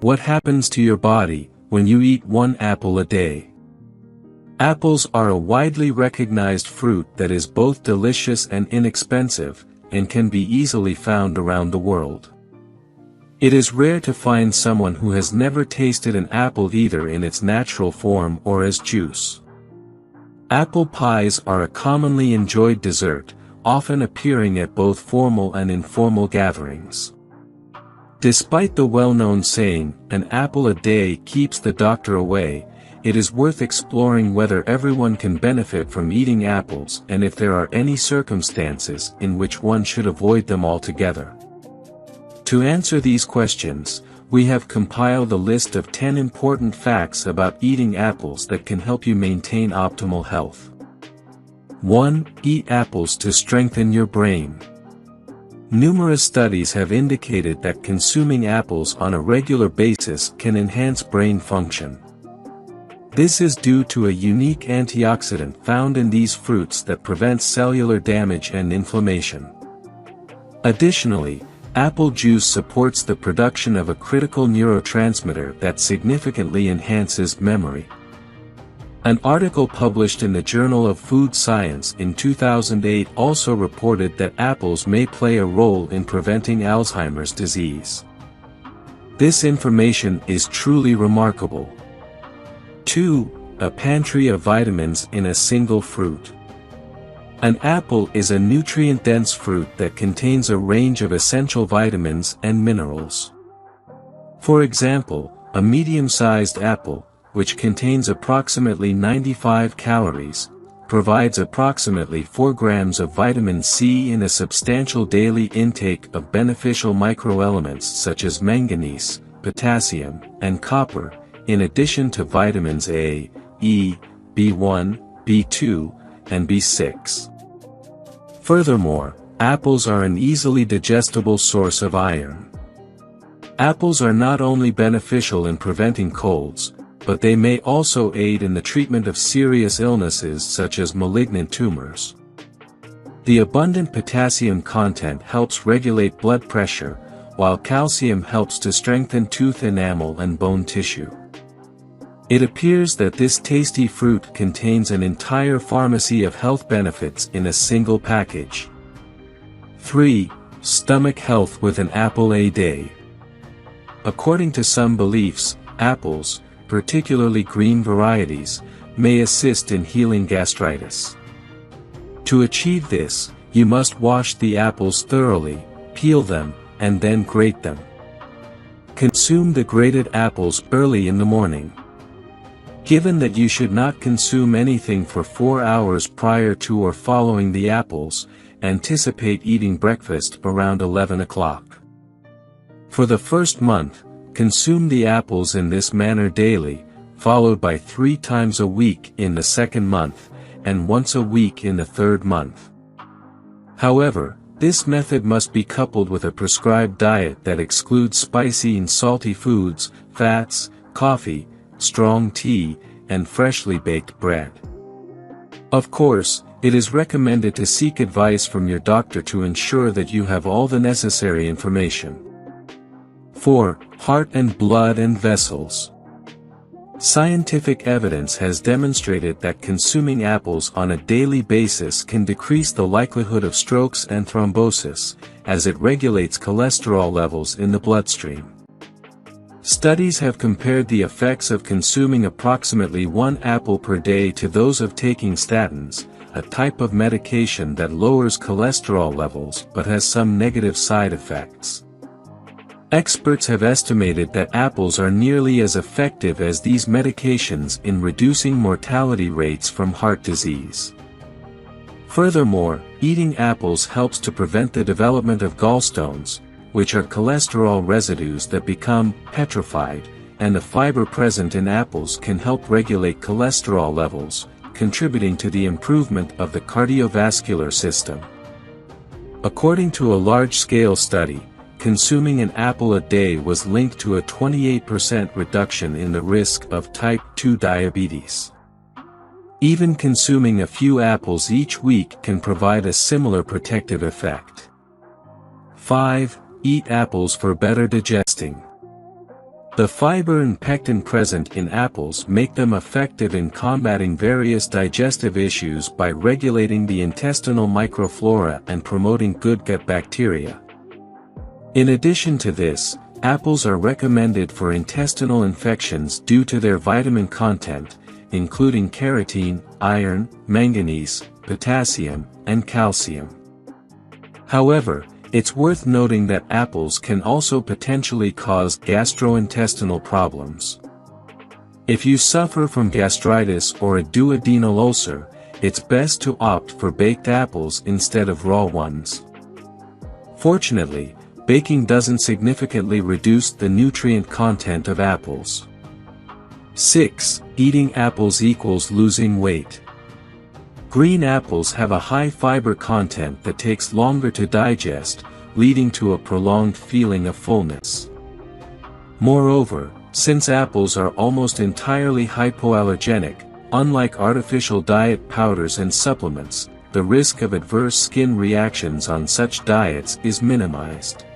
What happens to your body when you eat 1 apple a day? Apples are a widely recognized fruit that is both delicious and inexpensive, and can be easily found around the world. It is rare to find someone who has never tasted an apple either in its natural form or as juice. Apple pies are a commonly enjoyed dessert, often appearing at both formal and informal gatherings. Despite the well-known saying, "An apple a day keeps the doctor away," it is worth exploring whether everyone can benefit from eating apples and if there are any circumstances in which one should avoid them altogether. To answer these questions, we have compiled a list of 10 important facts about eating apples that can help you maintain optimal health. 1. Eat apples to strengthen your brain. Numerous studies have indicated that consuming apples on a regular basis can enhance brain function. This is due to a unique antioxidant found in these fruits that prevents cellular damage and inflammation. Additionally, apple juice supports the production of a critical neurotransmitter that significantly enhances memory. An article published in the Journal of Food Science in 2008 also reported that apples may play a role in preventing Alzheimer's disease. This information is truly remarkable. 2. A pantry of vitamins in a single fruit. An apple is a nutrient-dense fruit that contains a range of essential vitamins and minerals. For example, a medium-sized apple, which contains approximately 95 calories, provides approximately 4 grams of vitamin C in a substantial daily intake of beneficial microelements such as manganese, potassium, and copper, in addition to vitamins A, E, B1, B2, and B6. Furthermore, apples are an easily digestible source of iron. Apples are not only beneficial in preventing colds, but they may also aid in the treatment of serious illnesses such as malignant tumors. The abundant potassium content helps regulate blood pressure, while calcium helps to strengthen tooth enamel and bone tissue. It appears that this tasty fruit contains an entire pharmacy of health benefits in a single package. 3. Stomach health with an apple a day. According to some beliefs, apples, particularly green varieties, may assist in healing gastritis. To achieve this, you must wash the apples thoroughly, peel them, and then grate them. Consume the grated apples early in the morning. Given that you should not consume anything for 4 hours prior to or following the apples, anticipate eating breakfast around 11 o'clock. For the first month, consume the apples in this manner daily, followed by 3 times a week in the second month, and once a week in the third month. However, this method must be coupled with a prescribed diet that excludes spicy and salty foods, fats, coffee, strong tea, and freshly baked bread. Of course, it is recommended to seek advice from your doctor to ensure that you have all the necessary information. 4. Heart and blood and vessels. Scientific evidence has demonstrated that consuming apples on a daily basis can decrease the likelihood of strokes and thrombosis, as it regulates cholesterol levels in the bloodstream. Studies have compared the effects of consuming approximately 1 apple per day to those of taking statins, a type of medication that lowers cholesterol levels but has some negative side effects. Experts have estimated that apples are nearly as effective as these medications in reducing mortality rates from heart disease. Furthermore, eating apples helps to prevent the development of gallstones, which are cholesterol residues that become petrified, and the fiber present in apples can help regulate cholesterol levels, contributing to the improvement of the cardiovascular system. According to a large-scale study, consuming an apple a day was linked to a 28% reduction in the risk of type 2 diabetes. Even consuming a few apples each week can provide a similar protective effect. 5. Eat apples for better digesting. The fiber and pectin present in apples make them effective in combating various digestive issues by regulating the intestinal microflora and promoting good gut bacteria. In addition to this, apples are recommended for intestinal infections due to their vitamin content, including carotene, iron, manganese, potassium, and calcium. However, it's worth noting that apples can also potentially cause gastrointestinal problems. If you suffer from gastritis or a duodenal ulcer, it's best to opt for baked apples instead of raw ones. Fortunately, baking doesn't significantly reduce the nutrient content of apples. 6. Eating apples equals losing weight. Green apples have a high fiber content that takes longer to digest, leading to a prolonged feeling of fullness. Moreover, since apples are almost entirely hypoallergenic, unlike artificial diet powders and supplements, the risk of adverse skin reactions on such diets is minimized.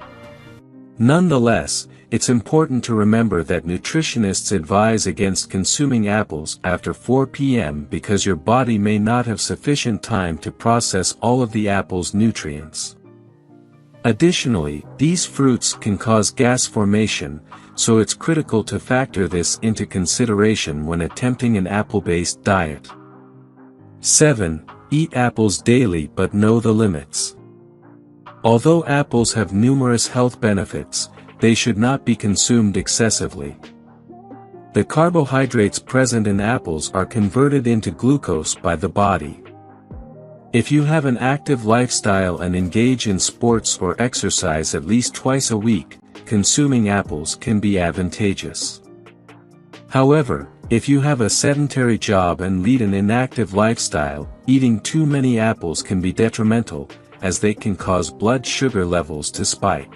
Nonetheless, it's important to remember that nutritionists advise against consuming apples after 4 p.m. because your body may not have sufficient time to process all of the apple's nutrients. Additionally, these fruits can cause gas formation, so it's critical to factor this into consideration when attempting an apple-based diet. 7. Eat apples daily but know the limits. Although apples have numerous health benefits, they should not be consumed excessively. The carbohydrates present in apples are converted into glucose by the body. If you have an active lifestyle and engage in sports or exercise at least twice a week, consuming apples can be advantageous. However, if you have a sedentary job and lead an inactive lifestyle, eating too many apples can be detrimental, as they can cause blood sugar levels to spike.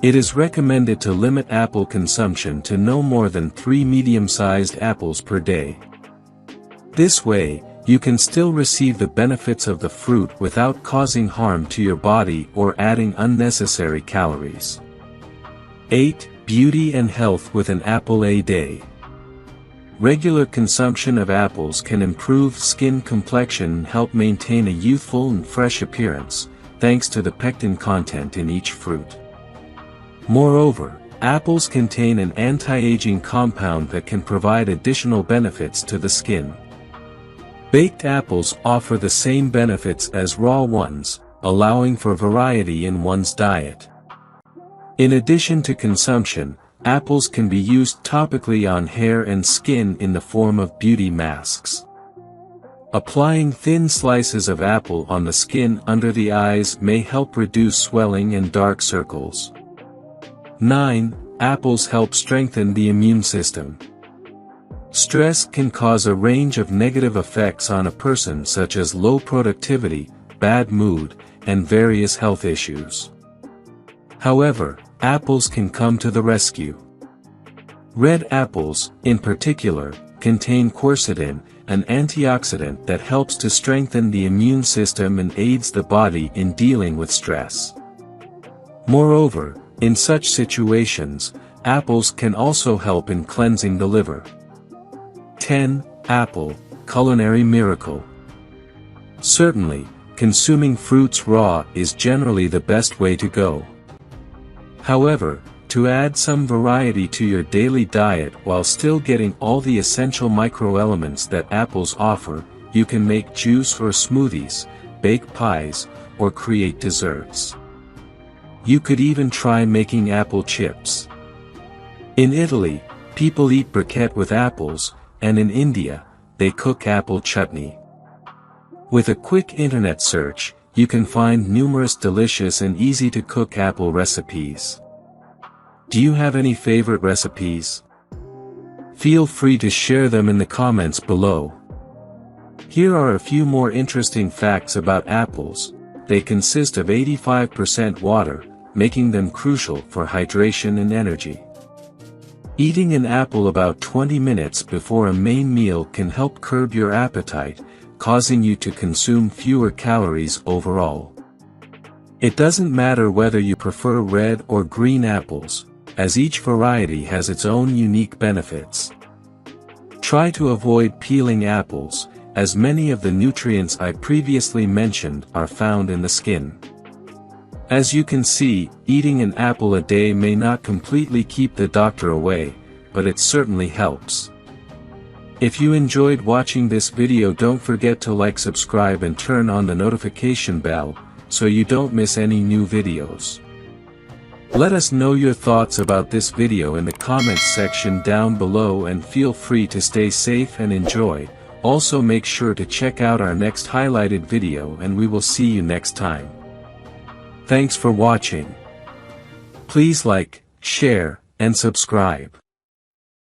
It is recommended to limit apple consumption to no more than 3 medium-sized apples per day. This way, you can still receive the benefits of the fruit without causing harm to your body or adding unnecessary calories. 8. Beauty and health with an apple a day. Regular consumption of apples can improve skin complexion and help maintain a youthful and fresh appearance, thanks to the pectin content in each fruit. Moreover, apples contain an anti-aging compound that can provide additional benefits to the skin. Baked apples offer the same benefits as raw ones, allowing for variety in one's diet. In addition to consumption, apples can be used topically on hair and skin in the form of beauty masks. Applying thin slices of apple on the skin under the eyes may help reduce swelling and dark circles. 9. Apples help strengthen the immune system. Stress can cause a range of negative effects on a person, such as low productivity, bad mood, and various health issues. However, apples can come to the rescue. Red apples, in particular, contain quercetin, an antioxidant that helps to strengthen the immune system and aids the body in dealing with stress. Moreover, in such situations, apples can also help in cleansing the liver. 10. Apple, culinary miracle. Certainly, consuming fruits raw is generally the best way to go. However, to add some variety to your daily diet while still getting all the essential microelements that apples offer, you can make juice or smoothies, bake pies, or create desserts. You could even try making apple chips. In Italy, people eat briquette with apples, and in India, they cook apple chutney. With a quick internet search, you can find numerous delicious and easy-to-cook apple recipes. Do you have any favorite recipes? Feel free to share them in the comments below. Here are a few more interesting facts about apples. They consist of 85% water, making them crucial for hydration and energy. Eating an apple about 20 minutes before a main meal can help curb your appetite, causing you to consume fewer calories overall. It doesn't matter whether you prefer red or green apples, as each variety has its own unique benefits. Try to avoid peeling apples, as many of the nutrients I previously mentioned are found in the skin. As you can see, eating an apple a day may not completely keep the doctor away, but it certainly helps. If you enjoyed watching this video, don't forget to like, subscribe and turn on the notification bell, so you don't miss any new videos. Let us know your thoughts about this video in the comments section down below, and feel free to stay safe and enjoy. Also make sure to check out our next highlighted video, and we will see you next time. Thanks for watching. Please like, share, and subscribe.